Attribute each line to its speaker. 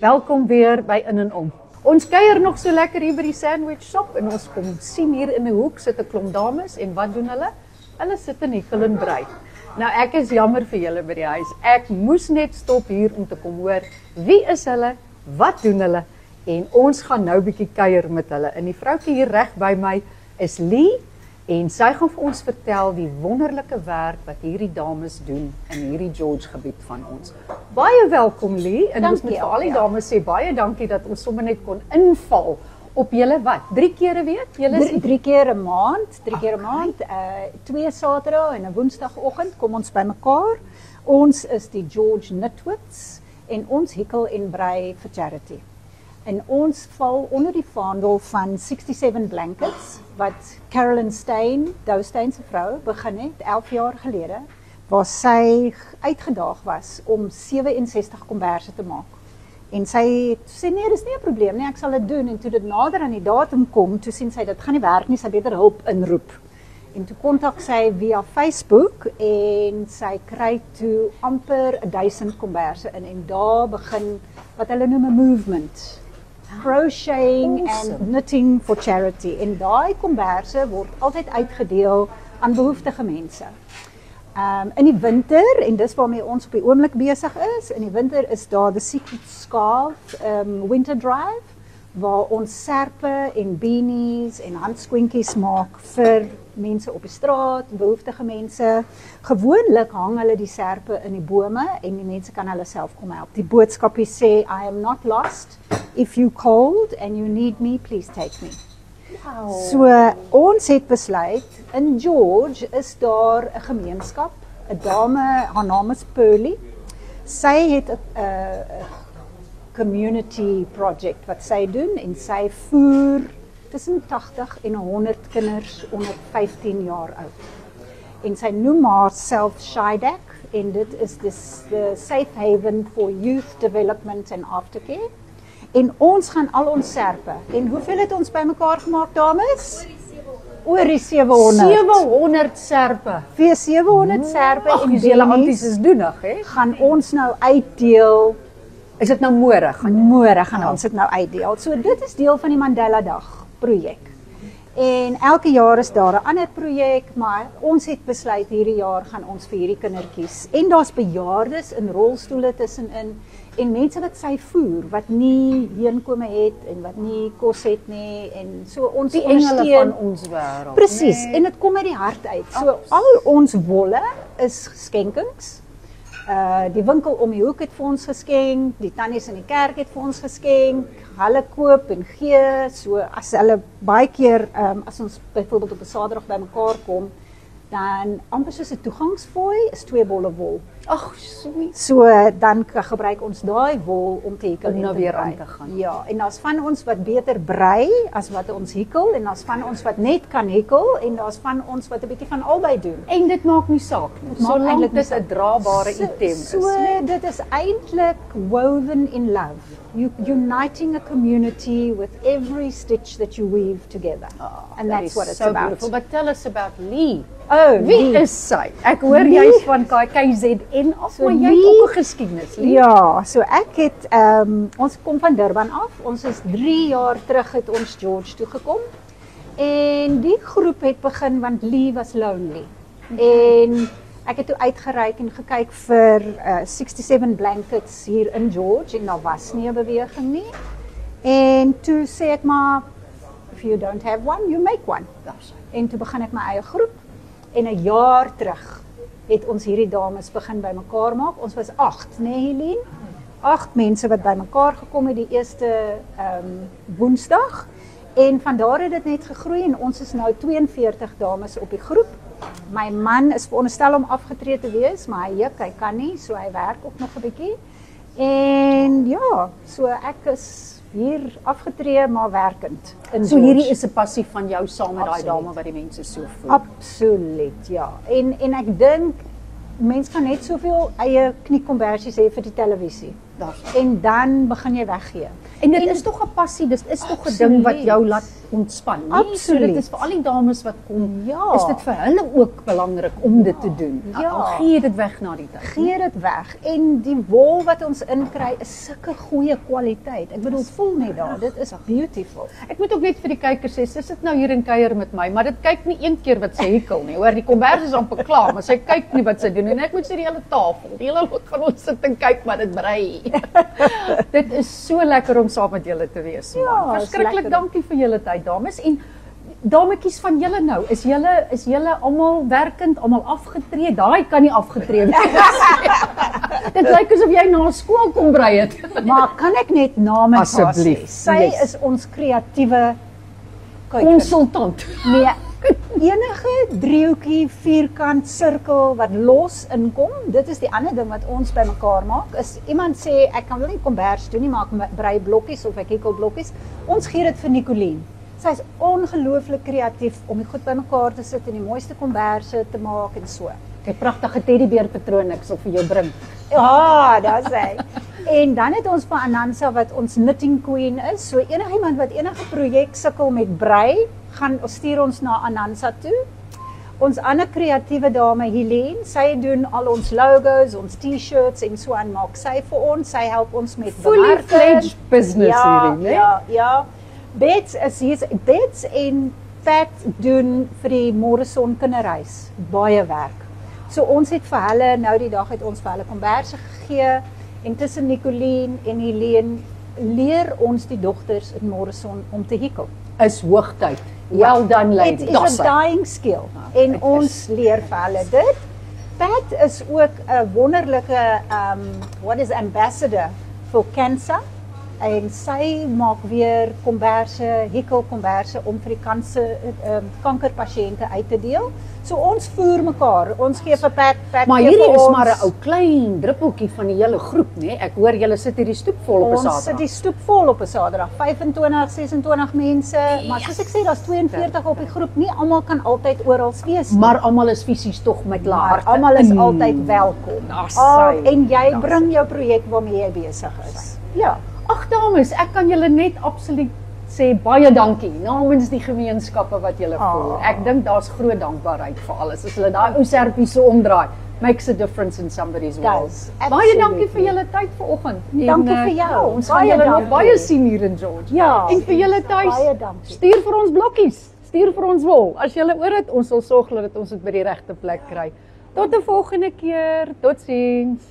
Speaker 1: Welkom weer by In en Om. Ons kuier nog so lekker hier by die sandwich shop en ons kom sien hier in die hoek sit 'n klomp dames en wat doen hulle? Hulle sit in hekkel en brei. Nou ek is jammer vir julle by die huis. Ek moes net stop hier om te kom hoor wie is hulle, wat doen hulle en ons gaan nou bietjie kuier met hulle. En die vroutjie hier reg by my is Lee en sy gaan vir ons vertel die wonderlike werk wat hierdie dames doen in hierdie George gebied van ons. Baie welkom Lee en ons moet vir al die dames sê baie dankie dat ons sommer net kon inval op julle wat? 3 keer 'n week? Julle
Speaker 2: drie keer 'n maand, 3 keer 'n maand, 2 Saterdae en 'n Woensdagoggend kom ons bymekaar. Ons is die George Knitwits en ons hekkel en brei vir charity. En ons val onder die vaandel van 67 Blankets wat Carolyn Steyn, Dou Steyn se vrou, begin het 11 jaar gelede, waar sy uitgedaag was om 67 komberse te maak. En sy sê nee, dis nie 'n probleem nie, ek sal dit doen. En toe dit nader aan die datum kom, toe sien sy dit gaan nie werk nie, sy beter hulp inroep. En toe kontak sy via Facebook en sy kry toe amper 1000 komberse in en daar begin wat hulle noem 'n movement. Crocheting and knitting for charity. En daai komberse word altyd uitgedeel aan behoeftige mense. In die winter, en dis waarmee ons op die oomblik besig is, in die winter is daar the Secret Scarf Winter Drive, waar ons serpe en beanies en handskoentjies maak vir mense op die straat, behoeftige mense. Gewoonlik hang hulle die serpe in die bome en die mense kan hulle self kom help. Die boodskapie sê, I am not lost, if you cold and you need me, please take me. Wow. So ons het besluit, in George is daar 'n gemeenskap, 'n dame, haar naam is Pearly. Sy het 'n community project wat sy doen en sy voer tussen 80 en 100 kinders onder 15 jaar oud. En sy noem haarself Shydak en dit is the safe haven for youth development and aftercare. En ons gaan al ons serpe. En hoeveel het ons bymekaar gemaak, dames? Oor die 700.
Speaker 1: 700 serpe.
Speaker 2: Vir 700 serpe
Speaker 1: en julle anties is doenig, hè?
Speaker 2: Gaan ons nou uitdeel.
Speaker 1: Is dit nou môre?
Speaker 2: Môre gaan ons dit nou uitdeel. So dit is deel van die Mandela Dag projek. En elke jaar is daar 'n ander projek, maar ons het besluit hierdie jaar gaan ons vir hierdie kindertjies. En daar's bejaardes in rolstoele tussenin en mense wat sy voer, wat nie heenkome het en wat nie kos het nie en so ons
Speaker 1: die engele van ons wêreld.
Speaker 2: Presies, nee. En dit kom uit die hart uit. So al ons wolle is skenkings. Die winkel om die hoek het vir ons geskenk, die tannies in die kerk het vir ons geskenk, hulle koop en gee, so as hulle baie keer, as ons byvoorbeeld op 'n Saterdag bymekaar kom, dan amper soos 'n toegangsfooi is 2 bolle wol.
Speaker 1: Ag, sweet.
Speaker 2: So dan gebruik ons daai wol om te hekkel
Speaker 1: en nou weer aan te gaan.
Speaker 2: Ja, en daar's van ons wat beter brei as wat ons hekkel en daar's van ons wat net kan hekkel en daar's van ons wat 'n bietjie van albei doen.
Speaker 1: En dit maak nie saak nie. Solank dit 'n draabare item is.
Speaker 2: So dit is eintlik woven in love. Uniting a community with every stitch that you weave together. And that's what it's so about.
Speaker 1: Beautiful. But tell us about Lee.
Speaker 2: Oh,
Speaker 1: wie is sy? Ek hoor jy's van KZN af, so maar jy het ook 'n geskiedenis.
Speaker 2: Ja, so ek het ons kom van Durban af. Ons is 3 jaar terug het ons George toe gekom. En die groep het begin want Lee was lonely. En ek het toe uitgereik en gekyk vir 67 Blankets hier in George en daar was nie 'n beweging nie. En toe sê ek maar, if you don't have one, you make one. En toe begin ek my eie groep. En 'n jaar terug het ons hierdie dames begin bymekaar maak. Ons was 8, né Helene? 8 mense wat bymekaar gekom het die eerste Woensdag. En van daar het dit net gegroei en ons is nou 42 dames op die groep. My man is veronderstel om afgetree te wees, maar hy kan nie, so hy werk ook nog 'n bietjie. En ja, so ek is hier afgetree maar werkend.
Speaker 1: So hierdie is 'n passie van jou saam met daai dame wat die mense so voel.
Speaker 2: Absoluut, ja. En ek dink mense kan net soveel eie kniekombersies hê vir die televisie. En dan begin jy weggee.
Speaker 1: En dit is tog 'n passie, dit is tog 'n ding wat jou laat ontspan, nie? So
Speaker 2: Absoluut.
Speaker 1: dit is vir al die dames wat kom,
Speaker 2: Ja.
Speaker 1: is dit vir hulle ook belangrik om dit te doen.
Speaker 2: Ja.
Speaker 1: Al gee dit weg na die tyd.
Speaker 2: Gee dit weg en die wol wat ons inkry is sulke goeie kwaliteit. Ek bedoel voel net daar, dit is beautiful.
Speaker 1: Ek moet ook net vir die kykers sê, sy sit nou hier en kuier met my, maar dit kyk nie een keer wat sy hekkel nie. Hoor, die kombers is amper klaar, maar sy kyk nie wat sy doen en ek moet sê die hele tafel, die hele lot van ons sit en kyk maar dit brei. Dit is so lekker om saam met julle te wees.
Speaker 2: Ja,
Speaker 1: Man.
Speaker 2: is
Speaker 1: Verskriklik
Speaker 2: lekker.
Speaker 1: dankie vir julle tyd, dames. En dametjies van julle nou, is julle almal werkend, almal afgetree? Daai kan nie afgetree wees. Dit lyk asof jy na skool kom brei het.
Speaker 2: Maar kan ek net namens haar sê,
Speaker 1: Asseblief,
Speaker 2: sy
Speaker 1: yes.
Speaker 2: is ons kreatiewe
Speaker 1: Konsultant.
Speaker 2: Nee, enige driehoekie, vierkant, sirkel wat los inkom, dit is die ander ding wat ons bymekaar maak. Is iemand sê ek kan wil nie kombers doen nie, maar ek brei blokkies of ek hekel blokkies. Ons gee dit vir Nicoline. Sy is ongelooflik kreatief om die goed bymekaar te sit en die mooiste komberse te maak en so.
Speaker 1: Die pragtige teddybeer patroon ek sal vir jou bring.
Speaker 2: Ja, daar's hy. En dan het ons vir Anansa wat ons knitting queen is. So enigiemand wat enige projek sukkel met brei, gaan stuur ons na Anansa toe. Ons ander kreatiewe dame Helene, sy doen al ons logos, ons T-shirts en so aan maak sy vir ons. Sy help ons met
Speaker 1: Fully fledged business
Speaker 2: ja,
Speaker 1: hierdie, né?
Speaker 2: Ja. Bets en Pat doen vir die Morrison kinderhuis baie werk. So ons het vir hulle nou die dag het ons vir hulle komberse gegee en tussen Nicoline en Helene leer ons die dogters in Morrison om te hekel.
Speaker 1: Is hoogtyd. Well done lady.
Speaker 2: It is a dying skill en ons leer vir hulle dit. Pat is ook 'n wonderlike ambassador vir cancer. En sy maak weer komberse, hekelkomberse om vir die kankerpasiënte uit te deel. So ons voer mekaar. Ons gee vir Pat
Speaker 1: Maar
Speaker 2: gee
Speaker 1: hierdie
Speaker 2: vir
Speaker 1: is
Speaker 2: ons.
Speaker 1: maar 'n ou klein druppeltjie van die hele groep, né? Ek hoor julle sit hierdie stoep vol op 'n
Speaker 2: Ons sit
Speaker 1: Saterdag.
Speaker 2: die stoep vol op 'n Saterdag. 25, 26 mense. Maar soos ek sê, daar's 42 op die groep. Nie almal kan altyd oral wees nie.
Speaker 1: Maar almal is fisies tog met
Speaker 2: Maar
Speaker 1: harte
Speaker 2: almal is
Speaker 1: in.
Speaker 2: altyd welkom.
Speaker 1: Daar's
Speaker 2: Al-
Speaker 1: sy.
Speaker 2: En jy
Speaker 1: Daar's
Speaker 2: bring jou projek waarmee jy besig is. Ja.
Speaker 1: Ag dames, ek kan julle net absoluut sê baie dankie namens die gemeenskappe wat julle voer. Ek dink daar's groot dankbaarheid vir alles. As hulle daai ou serpie so omdraai, makes a difference in somebody's world.
Speaker 2: Does,
Speaker 1: Baie dankie vir
Speaker 2: absolutely.
Speaker 1: julle tyd vanoggend.
Speaker 2: Dankie vir jou.
Speaker 1: Ons
Speaker 2: Baie
Speaker 1: gaan julle nog
Speaker 2: dankie.
Speaker 1: baie sien hier in George.
Speaker 2: Ja.
Speaker 1: En vir julle tuis,
Speaker 2: Baie dankie.
Speaker 1: stuur vir ons blokkies, stuur vir ons wol. As julle oor het, ons sal sorg dat ons dit by die regte plek kry. Tot 'n volgende keer. Totsiens.